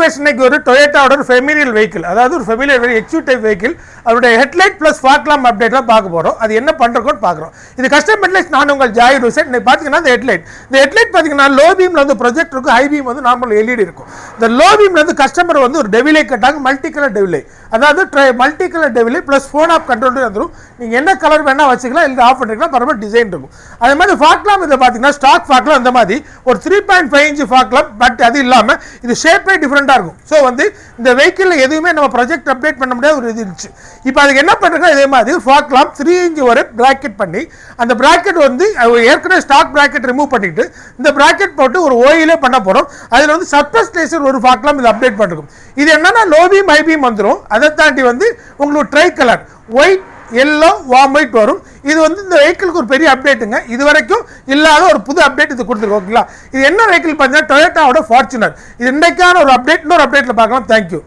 Information ஒரு டொயோட்டாவோட ஒரு familiar vehicle, அதாவது ஒரு ஃபெமிலியர் எக்ஸிக்யூட்டிவ் வெஹிக்கிள், அதோட ஹெட்லைட் ப்ளஸ் ஃபாக்லாம் அப்டேட் தான் பார்க்க போகிறோம். அது என்ன பண்ணுறோன்னு பார்க்குறோம். இது கஸ்டமர்லைஸ். நான் உங்கள் ஜாய் ருசன். இன்னைக்கு பார்த்தீங்கன்னா இந்த ஹெட்லைட் பார்த்தீங்கன்னா லோ பீமில் வந்து ப்ரொஜெக்ட் இருக்கும், ஹை பீம் வந்து நார்மல் எல்இடி இருக்கும். இந்த லோ பீமில் வந்து கஸ்டமர் வந்து ஒரு டெவிலே கட்டாங்க, மல்டி கலர் டெவிலே, அதாவது மல்டி கலர் டெவிலே ப்ளஸ் ஃபோன் ஆஃப் கண்ட்ரோல் வந்துடும். நீங்கள் என்ன கலர் வேணால் வச்சுக்கலாம், இல்லை ஆஃப் பண்ணிக்கலாம், பரவாயில்ல டிசைன் இருக்கும். அதே மாதிரி ஃபாக்லாம் இதை பார்த்தீங்கன்னா ஸ்டாக் ஃபாக்லாம் இந்த மாதிரி ஒரு 3.5 இன்ச் ஃபாக்லாம், பட் அது இல்லாமல் இது ஷேப்பே டிஃப்ரெண்ட்டாக இருக்கும். ஸோ வந்து இந்த வெஹிக்கிளில் எதுவுமே நம்ம ப்ராஜெக்ட் அப்டேட் பண்ண முடியாத ஒரு இது இருந்துச்சு. இப்போ அதுக்கு என்ன பண்ணுறோம், இதே மாதிரி ஃபாக்லாம் 3 இன்ச் வரை பிராக்கெட் பண்ணி, அந்த பிராக்கெட் வந்து ஏற்கனவே ஸ்டாக் பிராக்கெட் ரிமூவ் பண்ணிட்டு இந்த பிராக்கெட் போட்டு ஒரு ஓயிலே பண்ண போகிறோம். அதில் வந்து சர்ஃபேஸ் லேசர் ஒரு ஃபாக்லாம் இது அப்டேட் பண்ணிருக்கும். இது என்னன்னா லோ பீம் ஹை பீம் வந்துடும். அதை தாண்டி வந்து உங்களுக்கு try colour white yellow warm white வரும். இது வந்து இந்த வெஹிக்கிளுக்கு ஒரு பெரிய அப்டேட்டுங்க. இது வரைக்கும் இல்லாத ஒரு புது அப்டேட் இது கொடுத்துருக்கோம். ஓகேங்களா? இது என்ன வெஹிக்கிள் பார்த்தீங்கன்னா டொயோட்டாவோட ஃபார்ச்சுனர். இது இன்றைக்கான ஒரு அப்டேட். இன்னொரு அப்டேட்டில் பார்க்கலாம். தேங்க்யூ.